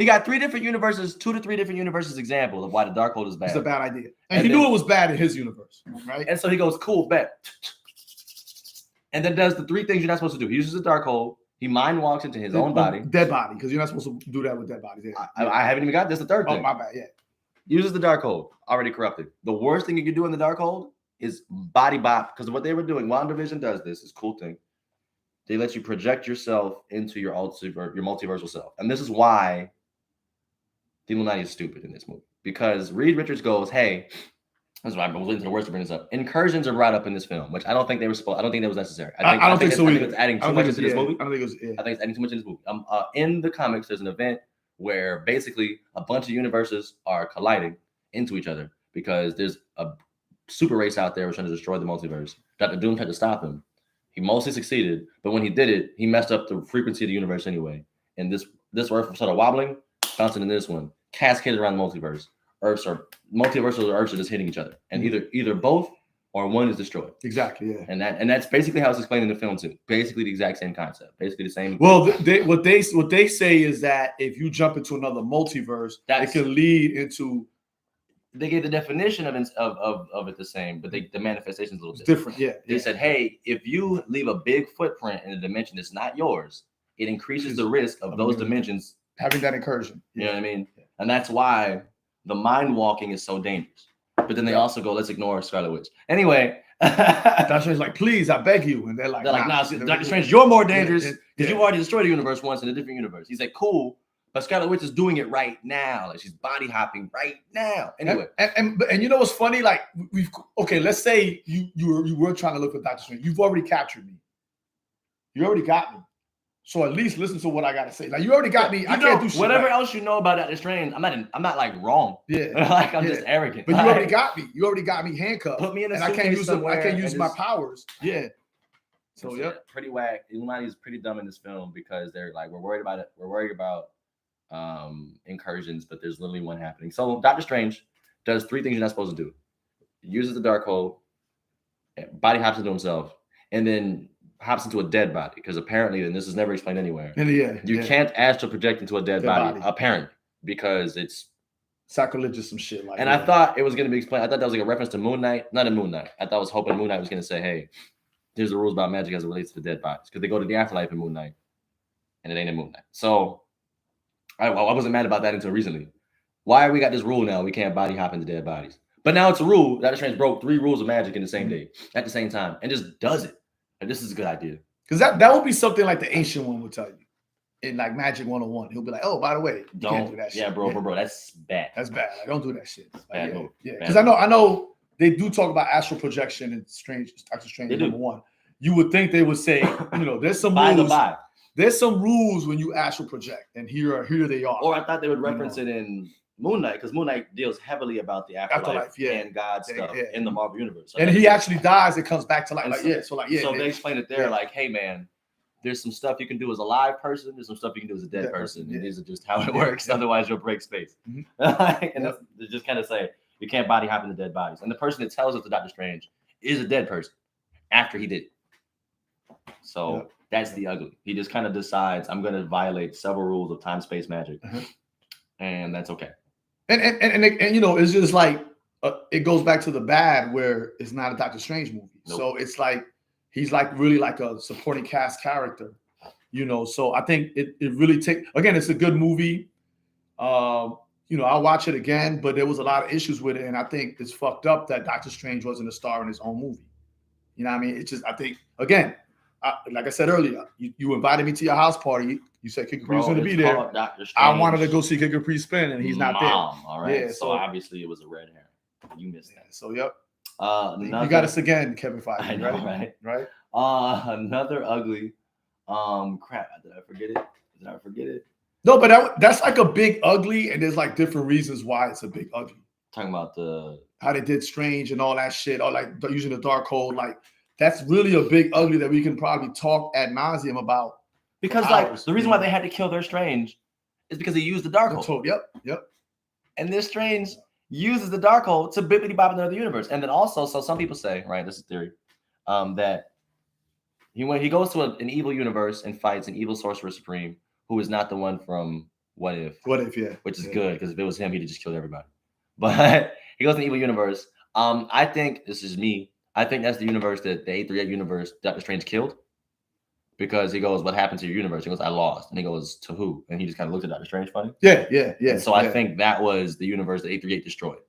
He got 3 different universes, 2 to 3 different universes example of why the Darkhold is bad. It's a bad idea, and he knew it was bad in his universe, right? And so he goes, cool, bet. And then does the 3 things you're not supposed to do. He uses the Darkhold. He mind walks into his own body. Dead body, because you're not supposed to do that with dead bodies. Yeah. I haven't even got this. The third thing. Oh, my bad. Yeah. Uses the Darkhold. Already corrupted. The worst thing you can do in the Darkhold is body bop, because what they were doing, WandaVision does this. It's a cool thing. They let you project yourself into your multiversal self. And this is why the Illuminati is stupid in this movie. Because Reed Richards goes, hey, that's why I was waiting to the worst to bring this up. Incursions are brought up in this film, which I don't think they were supposed. I don't think that was necessary. I don't think so either. It's adding too much into this movie. I don't think it was. Yeah. I think it's adding too much into this movie. In the comics, there's an event where basically a bunch of universes are colliding into each other because there's a super race out there was trying to destroy the multiverse. Dr. Doom tried to stop him. He mostly succeeded, but when he did it, he messed up the frequency of the universe anyway. And this Earth started wobbling, bouncing in this one, cascaded around the multiverse. Multiversal Earths are just hitting each other, and either both or one is destroyed. Exactly, yeah. And that's basically how it's explained in the film too. Basically the exact same concept. Basically the same. Well, what they say is that if you jump into another multiverse, it can lead into. They gave the definition of it the same, but the manifestation is a little different. Yeah. They said, hey, if you leave a big footprint in a dimension that's not yours, it increases the risk of those dimensions having that incursion. You know what I mean? And that's why the mind walking is so dangerous. But then they also go, let's ignore Scarlet Witch. Anyway, Doctor Strange's like, please, I beg you. And they're like, nah, Doctor Strange, you're more dangerous because you've already destroyed the universe once in a different universe. He's like, cool. But Scarlet Witch is doing it right now. Like she's body hopping right now. Anyway, and you know what's funny? Like let's say you were trying to look for Doctor Strange. You've already captured me. You already got me. So at least listen to what I gotta say. Like you already got me. I can't do shit. Whatever else you know about Doctor Strange, I'm not like wrong. Yeah, like I'm just arrogant. But you already got me. You already got me handcuffed. Put me in a and I can't use my powers. Yeah. So yeah, pretty whack. Illuminati is pretty dumb in this film because they're like, we're worried about it. We're worried about incursions, but there's literally one happening. So Doctor Strange does 3 things you're not supposed to do. He uses the Darkhold. body hops into himself, and then hops into a dead body. Because apparently, and this is never explained anywhere, And you can't astral project into a dead body, apparently, because it's sacrilegious, some shit like. And I thought it was going to be explained. I thought that was like a reference to Moon Knight, not a Moon Knight. I was hoping Moon Knight was going to say, "Hey, here's the rules about magic as it relates to dead bodies," because they go to the afterlife in Moon Knight, and it ain't in Moon Knight. So I wasn't mad about that until recently. Why we got this rule now? We can't body hop into dead bodies. But now it's a rule. Doctor Strange broke 3 rules of magic in the same day, at the same time, and just does it. And this is a good idea. Because that would be something like the ancient one would tell you. In like Magic 101. He'll be like, oh, by the way, you can't do that shit. Yeah, bro, that's bad. That's bad. Like, don't do that shit. Like, bad move. Yeah. Because I know they do talk about astral projection and Doctor Strange number 1. You would think they would say, there's some rules. There's some rules when you astral project, and here they are. Or I thought they would reference it in Moon Knight, because Moon Knight deals heavily about the afterlife and God stuff in the Marvel universe. So and he actually dies, it comes back to life. So they explain it there, like, hey man, there's some stuff you can do as a live person, there's some stuff you can do as a dead person. And these are just how it works. Otherwise you'll break space. And they just kind of say you can't body hop into dead bodies. And the person that tells us to Doctor Strange is a dead person after he did it. So that's the ugly. He just kind of decides, I'm going to violate several rules of time, space, magic. And that's okay. And it's just like it goes back to the bad where it's not a Doctor Strange movie. Nope. So it's like he's like really like a supporting cast character, So I think it really again, it's a good movie. I'll watch it again, but there was a lot of issues with it, and I think it's fucked up that Doctor Strange wasn't a star in his own movie. You know what I mean? It's just, I think, again, like I said earlier, you invited me to your house party. You said Kid Capri's going to be there. I wanted to go see Kid Capri spin, and he's not there. All right. Yeah, so obviously it was a red hair. You missed that. So yep. You got us again, Kevin Feige. I know, right? Another ugly. Crap. Did I forget it? No, but that's like a big ugly, and there's like different reasons why it's a big ugly. Talking about how they did Strange and all that shit, or like using the Darkhold, like that's really a big ugly that we can probably talk ad nauseum about. Because like the reason why they had to kill their Strange is because he used the Darkhold. Yep. And this Strange uses the Darkhold to bippity bop another universe, and then also, so some people say, right, this is theory, that he goes to an evil universe and fights an evil sorcerer supreme who is not the one from What If, yeah, which is good, because if it was him, he'd just killed everybody. But he goes to an evil universe. I think this is me. I think that's the universe that the 838 universe Doctor Strange killed, because he goes, "What happened to your universe?" He goes, "I lost," and he goes, "To who?" And he just kind of looked at Doctor Strange funny. Yeah. And so I think that was the universe that 838 destroyed,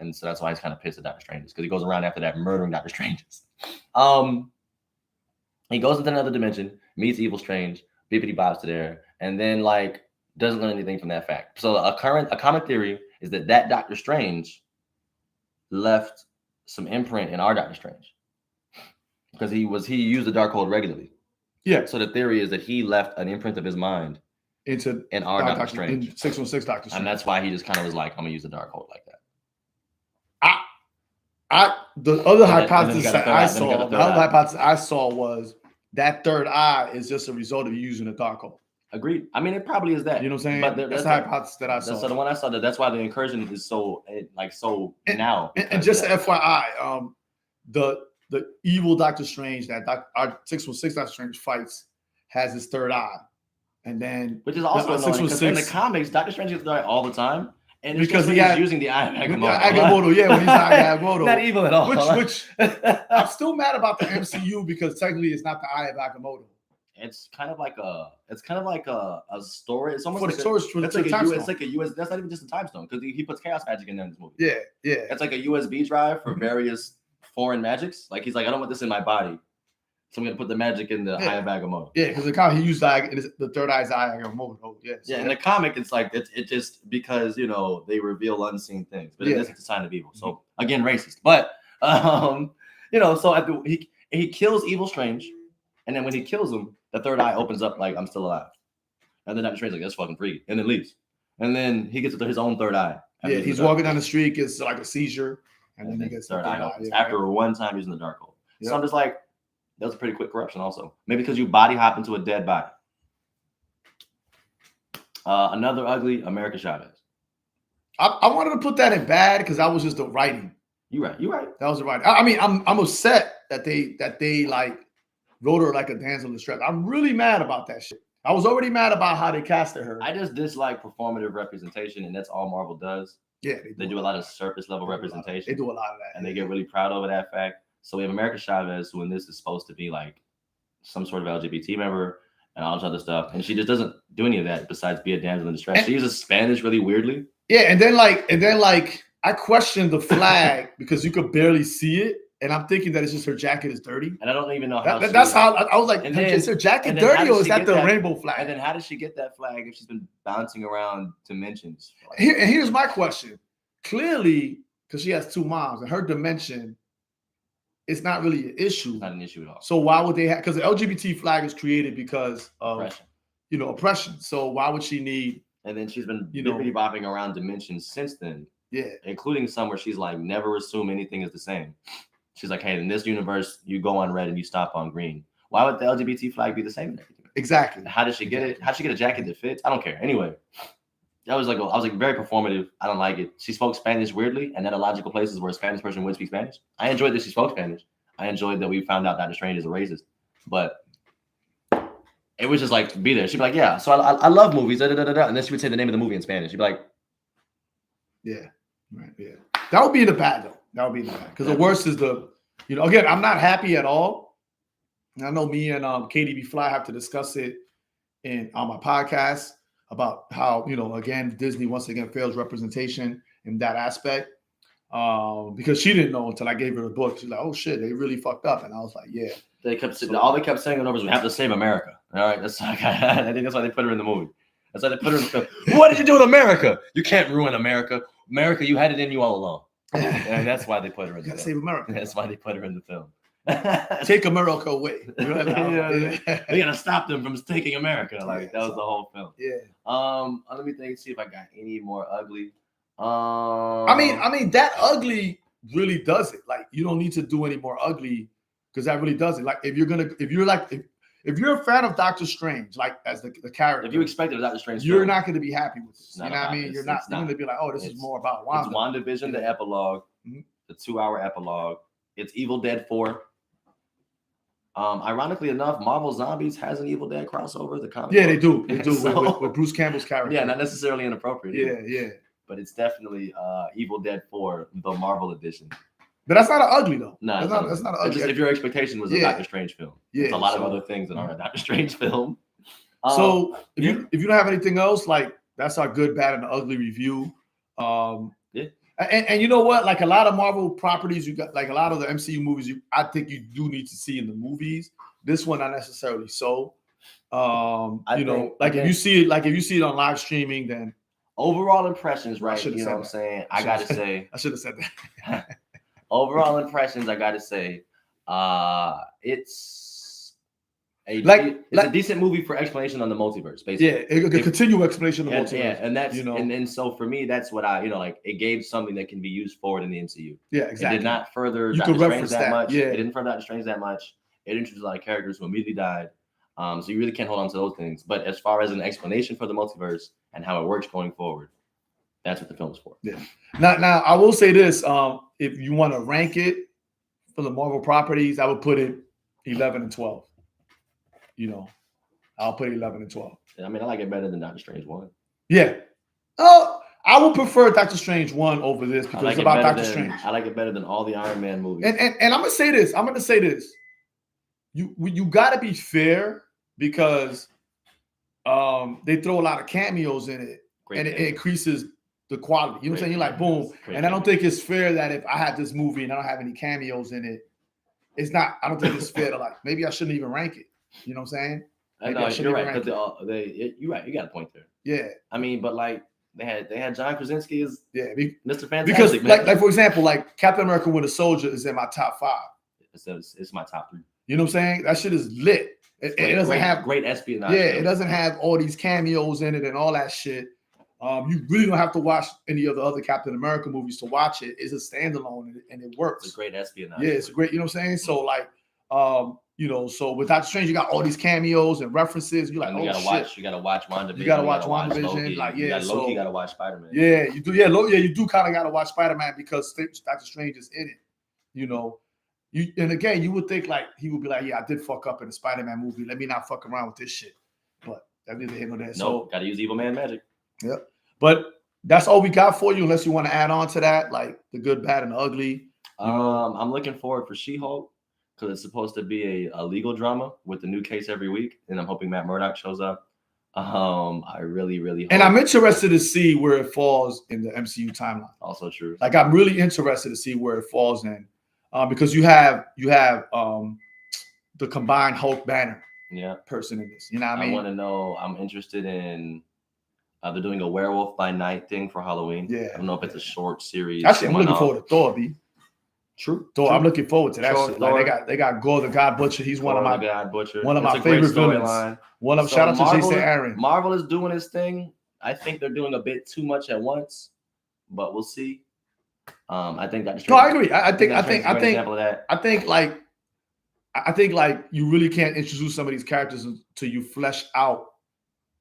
and so that's why he's kind of pissed at Doctor Strange, because he goes around after that murdering Doctor Stranges. He goes into another dimension, meets Evil Strange, bippity bops to there, and then like doesn't learn anything from that fact. So a common theory is that Doctor Strange left some imprint in our Doctor Strange, because he used the Darkhold regularly. Yeah. So the theory is that he left an imprint of his mind in our Doctor Strange, in 616 Doctor Strange, and that's why he just kind of was like, "I'm gonna use the Darkhold like that." The other hypothesis I saw was that third eye is just a result of using the Darkhold. Agreed. I mean, it probably is that. You know what I'm saying? But that's the hypothesis that I saw. So the one I saw, that's why the incursion is so now. And just FYI, the evil Doctor Strange that our 616 Doctor Strange fights has his third eye, and then which is also annoying, because in the comics, Doctor Strange gets the eye all the time, and because he's using the eye of Agamotto. Agamotto, yeah, when he's not Agamotto, not evil at all. Which I'm still mad about the MCU, because technically it's not the eye of Agamotto. It's kind of like a story. It's almost for like the story. It's like a US. That's not even just a time stone, because he puts chaos magic in there in this movie. Yeah. It's like a USB drive for various foreign magics. Like he's like, I don't want this in my body, so I'm gonna put the magic in the eye of Agamotto. Yeah, because the comic he used the third eye's eye of Agamotto. Yeah. In the comic, it's like it just because they reveal unseen things, but it isn't a sign of evil. So again, racist. But so he kills Evil Strange, and then when he kills him, the third eye opens up like, I'm still alive. And then Doctor Strange's like, that's fucking freaky. And then leaves. And then he gets his own third eye. Yeah, he's walking down the street, gets like a seizure. And then he gets third eye opens after one time using the Darkhold. Yep. So I'm just like, that was a pretty quick corruption also. Maybe because you body hop into a dead body. Another ugly, America Chavez. I wanted to put that in bad because that was just the writing. You're right. You're right. That was the right. I mean, I'm upset that they like wrote her like a damsel in distress. I'm really mad about that shit. I was already mad about how they casted her. I just dislike performative representation, and that's all Marvel does. Yeah, they do a lot of surface level representation. They do a lot of that, and they get really proud over that fact. So we have America Chavez, who in this is supposed to be like some sort of LGBT member and all this other stuff, and she just doesn't do any of that besides be a damsel in distress. She uses Spanish really weirdly. Yeah, and then like I questioned the flag because you could barely see it. And I'm thinking that it's just her jacket is dirty. And I don't even know how. That's how I was like, is her jacket dirty or is that the rainbow flag? And then how did she get that flag if she's been bouncing around dimensions? Here's my question. Clearly, because she has two moms and her dimension, it's not really an issue. It's not an issue at all. So why would they have, because the LGBT flag is created because of oppression. Oppression. So why would she need? And then she's been bopping around dimensions since then. Yeah. Including some where she's like, never assume anything is the same. She's like, hey, in this universe, you go on red and you stop on green. Why would the LGBT flag be the same? Exactly. How did she get it? How did she get a jacket that fits? I don't care. Anyway, I was like very performative. I don't like it. She spoke Spanish weirdly, and then illogical places where a Spanish person would speak Spanish. I enjoyed that she spoke Spanish. I enjoyed that we found out Doctor Strange is a racist. But it was just like, be there. She'd be like, yeah, so I love movies, and then she would say the name of the movie in Spanish. She'd be like, yeah, right, yeah. That would be the bad, though. That would be the bad. Because the worst is again, I'm not happy at all. And I know me and KDB Fly have to discuss it on my podcast about how, again, Disney once again fails representation in that aspect. Because she didn't know until I gave her the book. She's like, oh shit, they really fucked up. And I was like, yeah. All they kept saying over is we have to save America. All right. I think that's why they put her in the movie. That's why they put her in the film. What did you do with America? You can't ruin America. America, you had it in you all along. And that's why they put her in the film. Save America. That's why they put her in the film. Take America away. They gotta stop them from taking America. Like that was the whole film. Yeah. Let me think. See if I got any more ugly. I mean that ugly really does it. Like you don't need to do any more ugly because that really does it. Like if you're a fan of Doctor Strange, like as the character, if you expected a Doctor Strange, you're not going to be happy with this. You know what I mean? You're going to be like, oh, this is more about Wanda. It's WandaVision, the epilogue, the 2-hour epilogue. It's Evil Dead 4. Ironically enough, Marvel Zombies has an Evil Dead crossover. The comic. Yeah, they do. They do with Bruce Campbell's character. Yeah, not necessarily inappropriate. Yeah. But it's definitely Evil Dead 4, the Marvel edition. But that's not an ugly though. No, that's not an ugly. Just if your expectation was a Doctor Strange film, there's a lot of other things that aren't a Doctor Strange film. So if you don't have anything else, like that's our good, bad, and ugly review. And you know what? Like a lot of Marvel properties, you got like a lot of the MCU movies. I think you do need to see in the movies. This one not necessarily so. If you see it on live streaming, then overall impressions, right? You know what I'm saying? I gotta say, I should have said that. Overall impressions, I gotta say, it's a decent movie for explanation on the multiverse, basically. Yeah, a continual explanation of the multiverse. Yeah, and that's and so for me, that's what I it gave something that can be used forward in the MCU. Yeah, exactly. It did not further you Doctor could Strange that much. Yeah. It didn't further Doctor Strange that much. It introduced a lot of characters who immediately died. So you really can't hold on to those things. But as far as an explanation for the multiverse and how it works going forward, that's what the film is for. Yeah. Now I will say this: if you want to rank it for the Marvel properties, I would put it 11 and 12. I'll put 11 and 12. I mean, I like it better than Doctor Strange 1. Yeah. Oh, I would prefer Doctor Strange 1 over this because it's about Doctor Strange. I like it better than all the Iron Man movies. And I'm gonna say this. You got to be fair because they throw a lot of cameos in it, it increases the quality. You know what I'm saying? You're like, boom. And I don't think it's fair that if I had this movie and I don't have any cameos in it, it's not. I don't think it's fair to like. Maybe I shouldn't even rank it. You know what I'm saying? You're right. Because you're right. You got a point there. Yeah. I mean, but like they had John Krasinski as Mr. Fantastic. Because like for example, like Captain America: Winter Soldier is in my top 5. It's my top 3. You know what I'm saying? That shit is lit. It doesn't have great espionage. Yeah, it doesn't have all these cameos in it and all that shit. You really don't have to watch any of the other Captain America movies to watch it. It's a standalone and it works. It's a great espionage. Yeah, it's great. You know what I'm saying? So like, So with Doctor Strange, you got all these cameos and references. You're like, and you gotta watch. You gotta watch WandaVision. You gotta watch WandaVision. Like, yeah, Loki gotta watch Spider-Man. Yeah, you do. Yeah, you do kind of gotta watch Spider-Man because Doctor Strange is in it. And again, you would think like he would be like, yeah, I did fuck up in the Spider-Man movie. Let me not fuck around with this shit. But that neither here nor there. Nope, gotta use evil man magic. Yep. But that's all we got for you, unless you want to add on to that, like the good, bad, and the ugly. I'm looking forward for She-Hulk because it's supposed to be a legal drama with a new case every week, and I'm hoping Matt Murdock shows up. I really hope. And I'm interested to see where it falls in the MCU timeline. Also true. Like I'm really interested to see where it falls in, because you have the combined Hulk Banner person in this. You know what I mean? I want to know. I'm interested in. They're doing a Werewolf by Night thing for Halloween. Yeah. I don't know if it's a short series. Actually, I'm looking forward to Thor, B. True. Thor. I'm looking forward to that shit. Like they got Gore the God Butcher. He's one of my favorite villains. Shout out to Jason Aaron. Marvel is doing his thing. I think they're doing a bit too much at once, but we'll see. I think that. No, I agree. I think like you really can't introduce some of these characters until you flesh out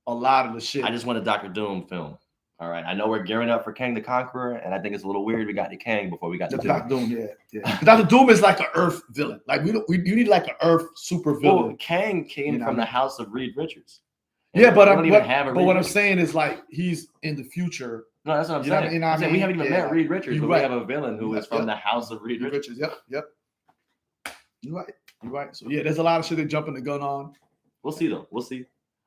a lot of the shit. I just want a Doctor Doom film. All right. I know we're gearing up for Kang the Conqueror, and I think it's a little weird we got the Kang before we got the Doom. Doctor Doom, yeah. Dr. Doom is like an Earth villain. Like you need like an Earth super villain. Well, Kang came from the house of Reed Richards. Yeah, but what I'm saying is like he's in the future. No, that's what I'm saying. You know what I mean? We haven't even met Reed Richards, but we have a villain who is from the house of Reed Richards. Yep. You're right. So yeah, there's a lot of shit they jumping the gun on. We'll see though. We'll see.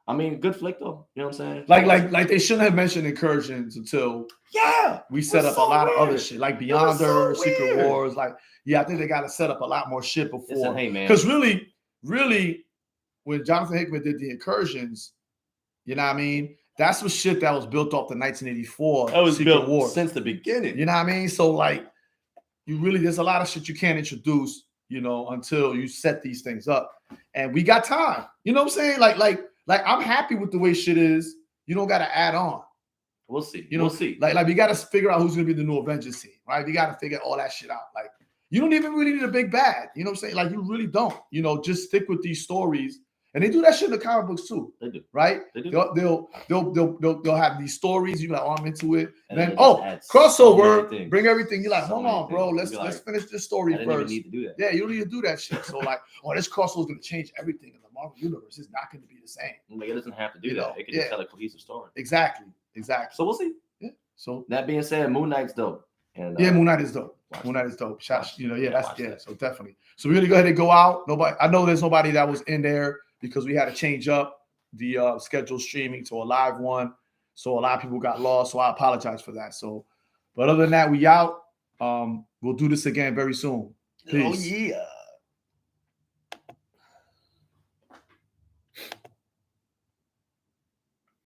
I mean, good flick though. You know what I'm saying? Like they shouldn't have mentioned Incursions until we set up a lot of other shit like Beyonder, Secret Wars. Like, I think they got to set up a lot more shit before. Listen, hey man, because really, when Jonathan Hickman did the Incursions, you know what I mean? That's what shit that was built off the 1984. That was Secret built Wars since the beginning. You know what I mean? So like, there's a lot of shit you can't introduce, until you set these things up. And we got time. You know what I'm saying? Like I'm happy with the way shit is. You don't got to add on. We'll see. We'll see. Like we got to figure out who's going to be the new Avengers team, right? We got to figure all that shit out. Like you don't even really need a big bad. You know what I'm saying? Like you really don't. Just stick with these stories. And they do that shit in the comic books too. They do, right? They do. They'll have these stories. You like, I'm into it. And then crossover, bring everything. You're like, hold on, bro. Let's finish this story first. Even need to do that. Yeah, you don't need to do that shit. So like, this crossover is going to change everything in the Marvel universe. It's not going to be the same. Like it doesn't have to do that. It can just tell a cohesive story. Exactly. So we'll see. Yeah. So that being said, Moon Knight's dope. And Moon Knight is dope. Moon Knight is dope. So definitely. So we're gonna go ahead and go out. I know there's nobody that was in there because we had to change up the scheduled streaming to a live one. So a lot of people got lost. So I apologize for that. So, but other than that, we out. We'll do this again very soon. Peace. Oh yeah.